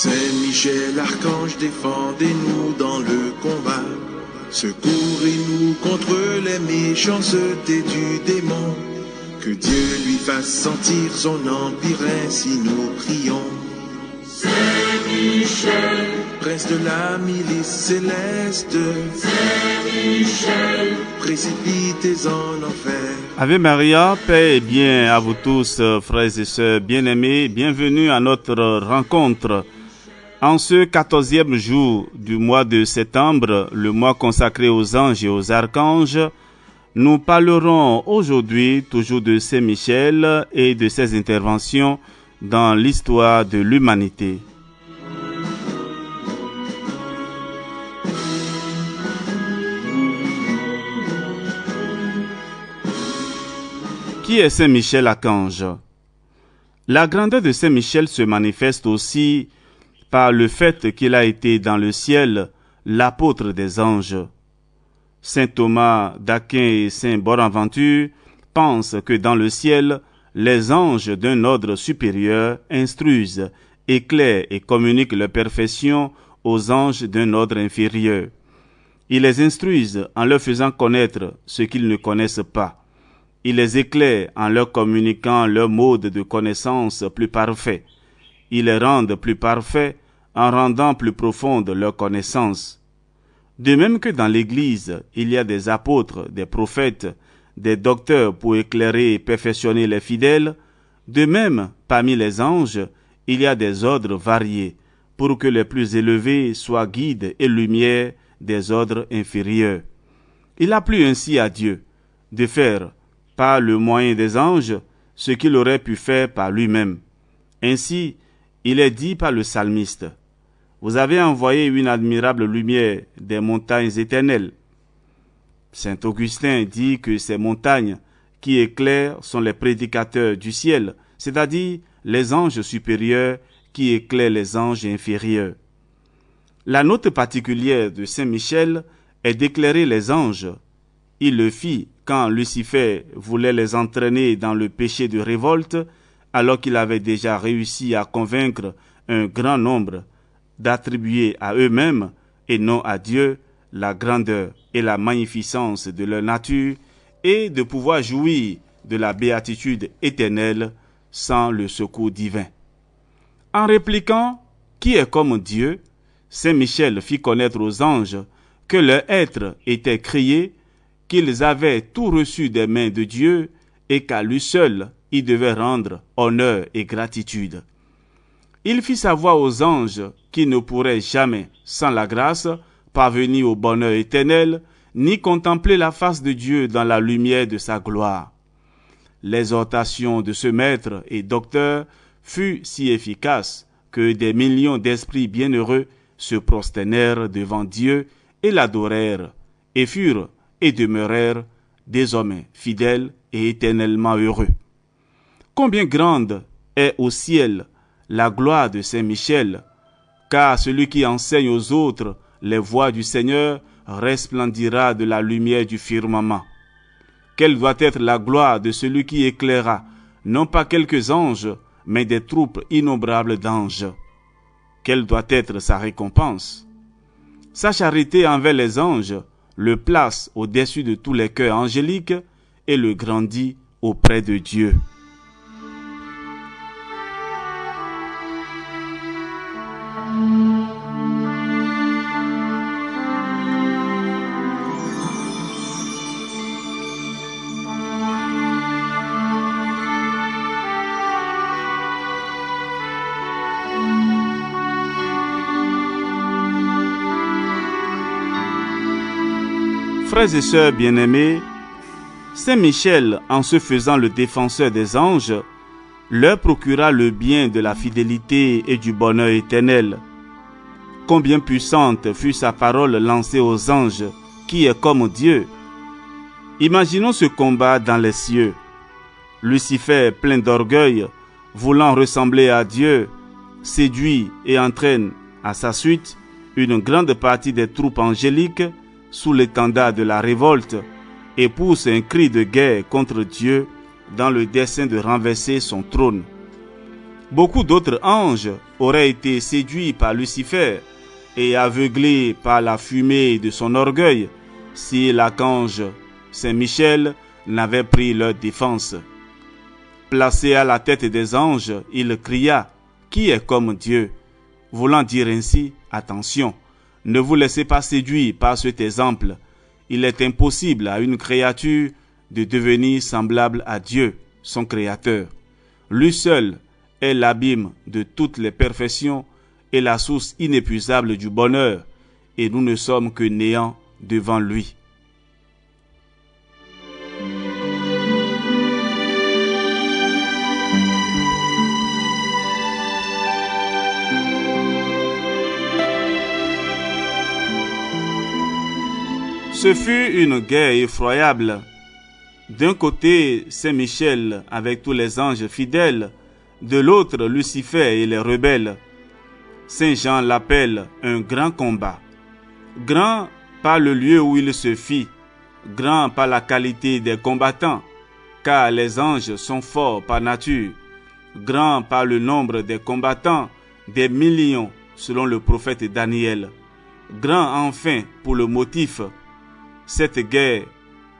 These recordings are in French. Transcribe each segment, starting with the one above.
Saint Michel, archange, défendez-nous dans le combat. Secourez-nous contre les méchancetés du démon. Que Dieu lui fasse sentir son empire, ainsi nous prions. Saint Michel, Prince de la milice céleste, Saint Michel, précipitez en enfer. Ave Maria, paix et bien à vous tous, frères et sœurs bien-aimés. Bienvenue à notre rencontre. En ce 14e jour du mois de septembre, le mois consacré aux anges et aux archanges, nous parlerons aujourd'hui toujours de Saint Michel et de ses interventions dans l'histoire de l'humanité. Qui est Saint Michel Archange? La grandeur de Saint Michel se manifeste aussi par le fait qu'il a été dans le ciel l'apôtre des anges. Saint Thomas d'Aquin et Saint Bonaventure pensent que dans le ciel, les anges d'un ordre supérieur instruisent, éclairent et communiquent leur perfection aux anges d'un ordre inférieur. Ils les instruisent en leur faisant connaître ce qu'ils ne connaissent pas. Ils les éclairent en leur communiquant leur mode de connaissance plus parfait. Ils les rendent plus parfaits en rendant plus profonde leur connaissance. De même que dans l'Église, il y a des apôtres, des prophètes, des docteurs pour éclairer et perfectionner les fidèles, de même, parmi les anges, il y a des ordres variés, pour que les plus élevés soient guides et lumières des ordres inférieurs. Il a plu ainsi à Dieu de faire, par le moyen des anges, ce qu'il aurait pu faire par lui-même. Ainsi, il est dit par le psalmiste: « Vous avez envoyé une admirable lumière des montagnes éternelles. » Saint Augustin dit que ces montagnes qui éclairent sont les prédicateurs du ciel, c'est-à-dire les anges supérieurs qui éclairent les anges inférieurs. La note particulière de Saint Michel est d'éclairer les anges. Il le fit quand Lucifer voulait les entraîner dans le péché de révolte, alors qu'il avait déjà réussi à convaincre un grand nombre d'attribuer à eux-mêmes et non à Dieu la grandeur et la magnificence de leur nature et de pouvoir jouir de la béatitude éternelle sans le secours divin. En répliquant « Qui est comme Dieu ?», Saint Michel fit connaître aux anges que leur être était créé, qu'ils avaient tout reçu des mains de Dieu et qu'à lui seul ils devaient rendre honneur et gratitude. Il fit savoir aux anges qu'ils ne pourraient jamais, sans la grâce, parvenir au bonheur éternel, ni contempler la face de Dieu dans la lumière de sa gloire. L'exhortation de ce maître et docteur fut si efficace que des millions d'esprits bienheureux se prosternèrent devant Dieu et l'adorèrent, et furent et demeurèrent désormais fidèles et éternellement heureux. Combien grande est au ciel la gloire de Saint Michel, car celui qui enseigne aux autres les voies du Seigneur resplendira de la lumière du firmament. Quelle doit être la gloire de celui qui éclaira, non pas quelques anges, mais des troupes innombrables d'anges. Quelle doit être sa récompense? Sa charité envers les anges le place au-dessus de tous les cœurs angéliques et le grandit auprès de Dieu. Frères et sœurs bien-aimés, Saint Michel, en se faisant le défenseur des anges, leur procura le bien de la fidélité et du bonheur éternel. Combien puissante fut sa parole lancée aux anges, qui est comme Dieu. Imaginons ce combat dans les cieux. Lucifer, plein d'orgueil, voulant ressembler à Dieu, séduit et entraîne à sa suite une grande partie des troupes angéliques sous l'étendard de la révolte et pousse un cri de guerre contre Dieu dans le dessein de renverser son trône. Beaucoup d'autres anges auraient été séduits par Lucifer et aveuglés par la fumée de son orgueil si l'archange Saint Michel n'avait pris leur défense. Placé à la tête des anges, il cria « Qui est comme Dieu ?» voulant dire ainsi « Attention, ne vous laissez pas séduire par cet exemple. Il est impossible à une créature de devenir semblable à Dieu, son Créateur. Lui seul est l'abîme de toutes les perfections et la source inépuisable du bonheur, et nous ne sommes que néant devant lui. Ce fut une guerre effroyable. D'un côté, Saint Michel avec tous les anges fidèles, de l'autre, Lucifer et les rebelles. Saint Jean l'appelle un grand combat. Grand par le lieu où il se fit, grand par la qualité des combattants, car les anges sont forts par nature, grand par le nombre des combattants, des millions selon le prophète Daniel, grand enfin pour le motif. Cette guerre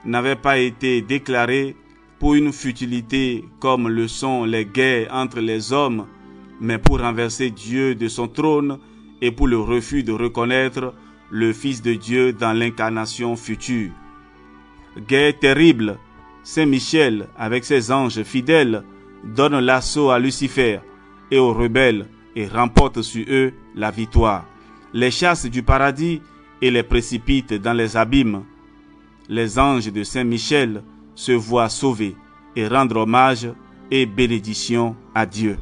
n'avait pas été déclarée pour une futilité comme le sont les guerres entre les hommes, mais pour renverser Dieu de son trône et pour le refus de reconnaître le Fils de Dieu dans l'incarnation future. Guerre terrible, Saint Michel, avec ses anges fidèles, donne l'assaut à Lucifer et aux rebelles et remporte sur eux la victoire, les chasse du paradis et les précipite dans les abîmes. Les anges de Saint Michel se voient sauvés et rendre hommage et bénédiction à Dieu.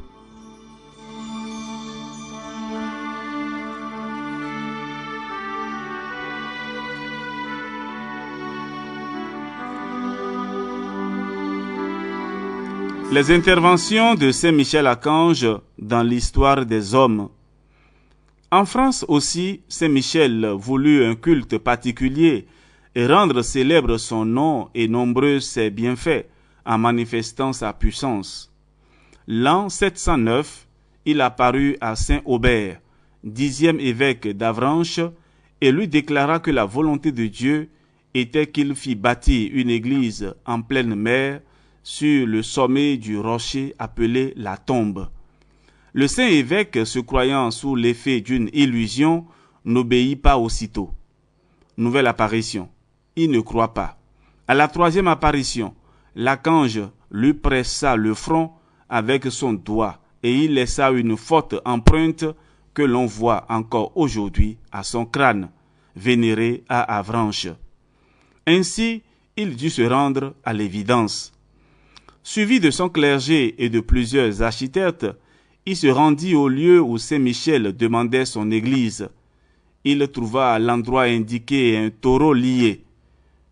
Les interventions de Saint Michel Archange dans l'histoire des hommes. En France aussi, Saint Michel voulut un culte particulier et rendre célèbre son nom et nombreux ses bienfaits en manifestant sa puissance. L'an 709, il apparut à Saint Aubert, 10e évêque d'Avranches, et lui déclara que la volonté de Dieu était qu'il fît bâtir une église en pleine mer sur le sommet du rocher appelé la Tombe. Le saint évêque, se croyant sous l'effet d'une illusion, n'obéit pas aussitôt. Nouvelle apparition. Il ne croit pas. À la 3e apparition, l'archange lui pressa le front avec son doigt et il laissa une forte empreinte que l'on voit encore aujourd'hui à son crâne, vénéré à Avranches. Ainsi, il dut se rendre à l'évidence. Suivi de son clergé et de plusieurs architectes, il se rendit au lieu où Saint Michel demandait son église. Il trouva à l'endroit indiqué un taureau lié.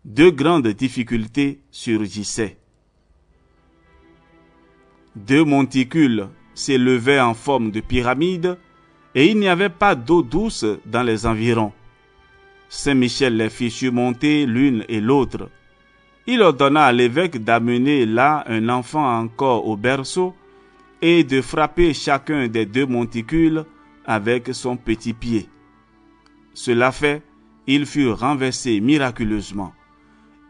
2 grandes difficultés surgissaient. 2 monticules s'élevaient en forme de pyramide et il n'y avait pas d'eau douce dans les environs. Saint Michel les fit surmonter l'une et l'autre. Il ordonna à l'évêque d'amener là un enfant encore au berceau et de frapper chacun des 2 monticules avec son petit pied. Cela fait, ils furent renversés miraculeusement.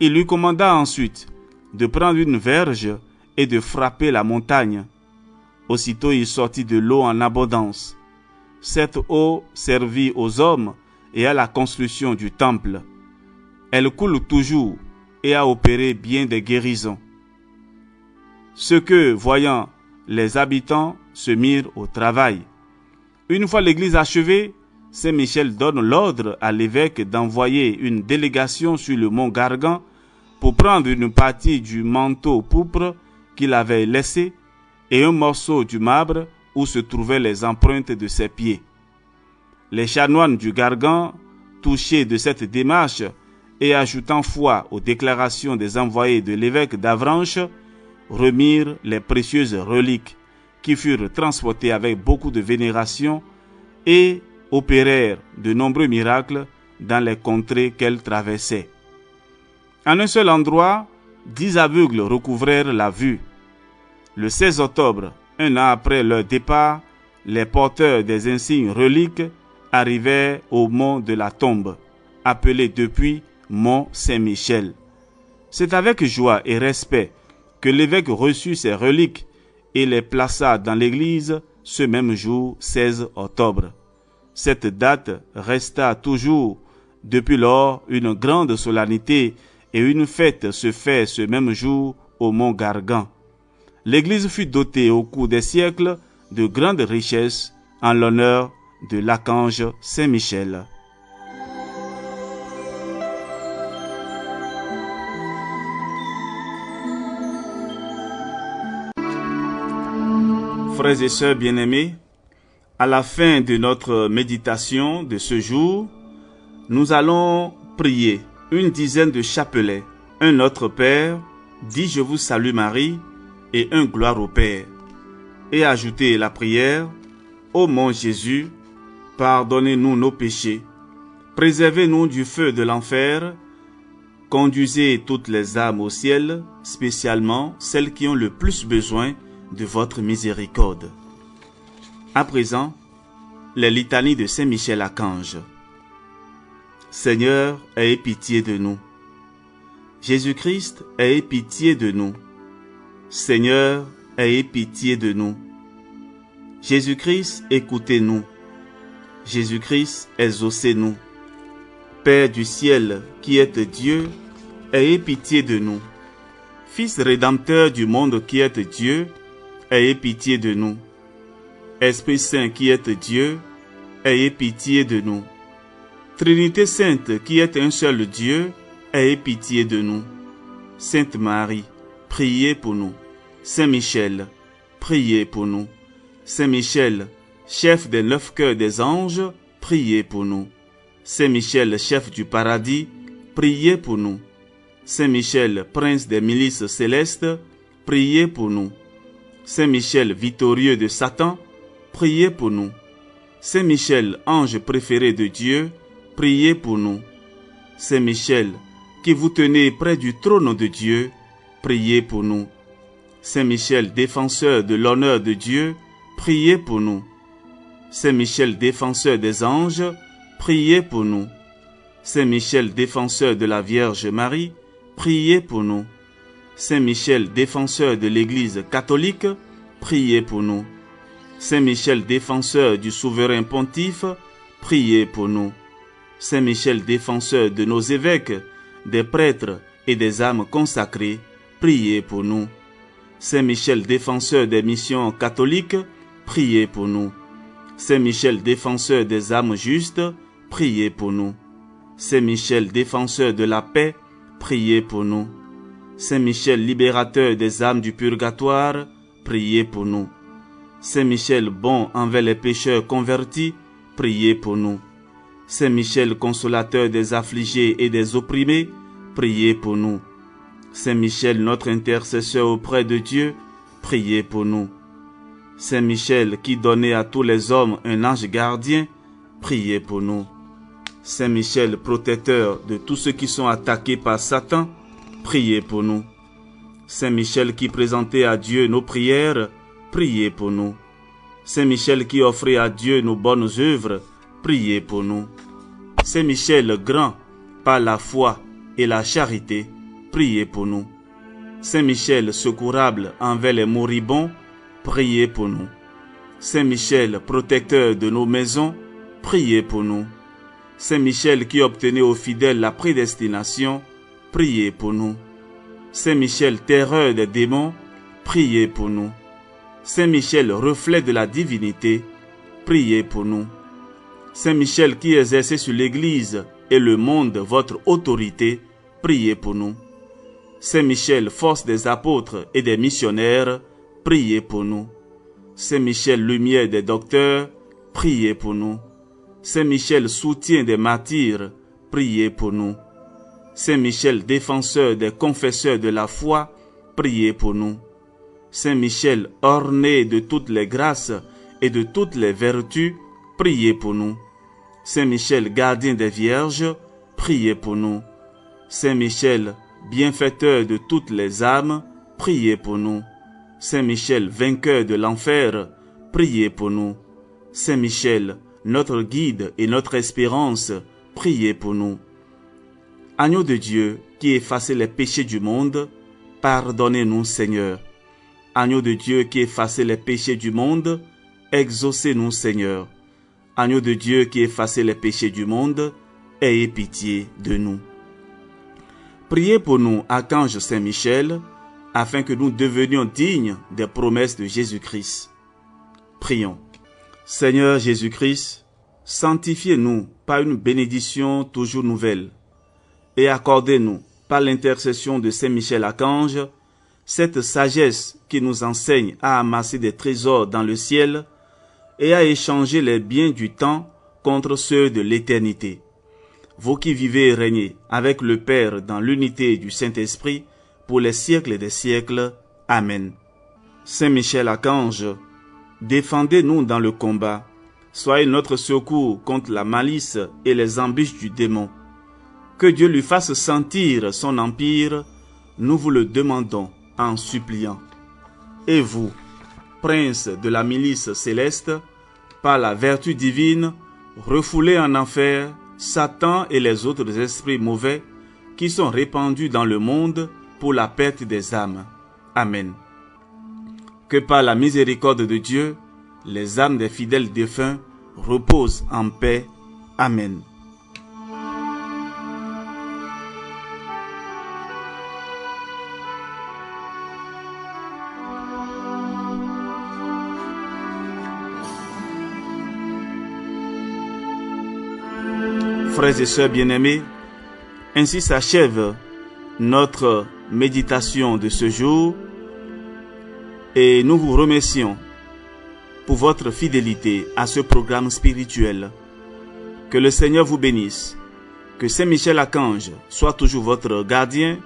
Il lui commanda ensuite de prendre une verge et de frapper la montagne. Aussitôt il sortit de l'eau en abondance. Cette eau servit aux hommes et à la construction du temple. Elle coule toujours et a opéré bien des guérisons. Ce que, voyant, les habitants se mirent au travail. Une fois l'église achevée, Saint Michel donne l'ordre à l'évêque d'envoyer une délégation sur le mont Gargan pour prendre une partie du manteau pourpre qu'il avait laissé et un morceau du marbre où se trouvaient les empreintes de ses pieds. Les chanoines du Gargan, touchés de cette démarche et ajoutant foi aux déclarations des envoyés de l'évêque d'Avranches, remirent les précieuses reliques qui furent transportées avec beaucoup de vénération et opérèrent de nombreux miracles dans les contrées qu'elles traversaient. En un seul endroit, 10 aveugles recouvrèrent la vue. Le 16 octobre, 1 an après leur départ, les porteurs des insignes reliques arrivaient au mont de la tombe, appelé depuis mont Saint-Michel. C'est avec joie et respect que l'évêque reçut ces reliques et les plaça dans l'église ce même jour 16 octobre. Cette date resta toujours depuis lors une grande solennité et une fête se fait ce même jour au mont Gargan. L'église fut dotée au cours des siècles de grandes richesses en l'honneur de l'archange Saint-Michel. Frères et sœurs bien-aimés, à la fin de notre méditation de ce jour, nous allons prier une dizaine de chapelets, un Notre Père, dit Je vous salue Marie, et un Gloire au Père, et ajouter la prière, Ô mon Jésus, pardonnez-nous nos péchés, préservez-nous du feu de l'enfer, conduisez toutes les âmes au ciel, spécialement celles qui ont le plus besoin de votre miséricorde. À présent, les litanies de Saint Michel Archange. Seigneur, aie pitié de nous. Jésus-Christ, aie pitié de nous. Seigneur, aie pitié de nous. Jésus-Christ, écoutez-nous. Jésus-Christ, exaucez-nous. Père du ciel, qui êtes Dieu, aie pitié de nous. Fils rédempteur du monde qui êtes Dieu, ayez pitié de nous. Esprit Saint qui êtes Dieu, ayez pitié de nous. Trinité Sainte qui êtes un seul Dieu, ayez pitié de nous. Sainte Marie, priez pour nous. Saint Michel, priez pour nous. Saint Michel, chef des 9 cœurs des anges, priez pour nous. Saint Michel, chef du paradis, priez pour nous. Saint Michel, prince des milices célestes, priez pour nous. Saint Michel, victorieux de Satan, priez pour nous. Saint Michel, ange préféré de Dieu, priez pour nous. Saint Michel, qui vous tenez près du trône de Dieu, priez pour nous. Saint Michel, défenseur de l'honneur de Dieu, priez pour nous. Saint Michel, défenseur des anges, priez pour nous. Saint Michel, défenseur de la Vierge Marie, priez pour nous. Saint Michel, défenseur de l'Église catholique, priez pour nous. Saint Michel, défenseur du souverain pontife, priez pour nous. Saint Michel, défenseur de nos évêques, des prêtres et des âmes consacrées, priez pour nous. Saint Michel, défenseur des missions catholiques, priez pour nous. Saint Michel, défenseur des âmes justes, priez pour nous. Saint Michel, défenseur de la paix, priez pour nous. Saint Michel, libérateur des âmes du purgatoire, priez pour nous. Saint Michel, bon envers les pécheurs convertis, priez pour nous. Saint Michel, consolateur des affligés et des opprimés, priez pour nous. Saint Michel, notre intercesseur auprès de Dieu, priez pour nous. Saint Michel, qui donnait à tous les hommes un ange gardien, priez pour nous. Saint Michel, protecteur de tous ceux qui sont attaqués par Satan, priez pour nous. Saint Michel qui présentait à Dieu nos prières, priez pour nous. Saint Michel qui offrait à Dieu nos bonnes œuvres, priez pour nous. Saint Michel grand par la foi et la charité, priez pour nous. Saint Michel secourable envers les moribonds, priez pour nous. Saint Michel protecteur de nos maisons, priez pour nous. Saint Michel qui obtenait aux fidèles la prédestination, priez pour nous. Saint Michel terreur des démons, priez pour nous. Saint Michel reflet de la divinité, priez pour nous. Saint Michel qui exerçait sur l'Église et le monde votre autorité, priez pour nous. Saint Michel, force des apôtres et des missionnaires, priez pour nous. Saint Michel, lumière des docteurs, priez pour nous. Saint Michel, soutien des martyrs, priez pour nous. Saint Michel, défenseur des confesseurs de la foi, priez pour nous. Saint Michel, orné de toutes les grâces et de toutes les vertus, priez pour nous. Saint Michel, gardien des vierges, priez pour nous. Saint Michel, bienfaiteur de toutes les âmes, priez pour nous. Saint Michel, vainqueur de l'enfer, priez pour nous. Saint Michel, notre guide et notre espérance, priez pour nous. Agneau de Dieu, qui effacez les péchés du monde, pardonnez-nous, Seigneur. Agneau de Dieu qui effacez les péchés du monde, exaucez-nous, Seigneur. Agneau de Dieu qui effacez les péchés du monde, ayez pitié de nous. Priez pour nous, archange Saint-Michel, afin que nous devenions dignes des promesses de Jésus-Christ. Prions. Seigneur Jésus-Christ, sanctifiez-nous par une bénédiction toujours nouvelle et accordez-nous, par l'intercession de Saint-Michel Archange, cette sagesse qui nous enseigne à amasser des trésors dans le ciel et à échanger les biens du temps contre ceux de l'éternité. Vous qui vivez et régnez avec le Père dans l'unité du Saint-Esprit pour les siècles des siècles. Amen. Saint-Michel Archange, défendez-nous dans le combat. Soyez notre secours contre la malice et les embûches du démon. Que Dieu lui fasse sentir son empire, nous vous le demandons en suppliant. Et vous, prince de la milice céleste, par la vertu divine, refoulez en enfer Satan et les autres esprits mauvais qui sont répandus dans le monde pour la perte des âmes. Amen. Que par la miséricorde de Dieu, les âmes des fidèles défunts reposent en paix. Amen. Frères et sœurs bien-aimés, ainsi s'achève notre méditation de ce jour et nous vous remercions pour votre fidélité à ce programme spirituel. Que le Seigneur vous bénisse, que Saint Michel Archange soit toujours votre gardien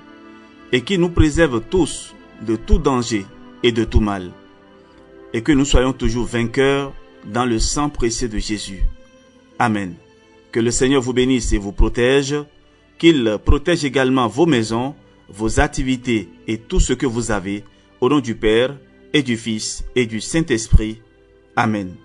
et qu'il nous préserve tous de tout danger et de tout mal, et que nous soyons toujours vainqueurs dans le sang précieux de Jésus. Amen. Que le Seigneur vous bénisse et vous protège, qu'il protège également vos maisons, vos activités et tout ce que vous avez, au nom du Père et du Fils et du Saint-Esprit. Amen.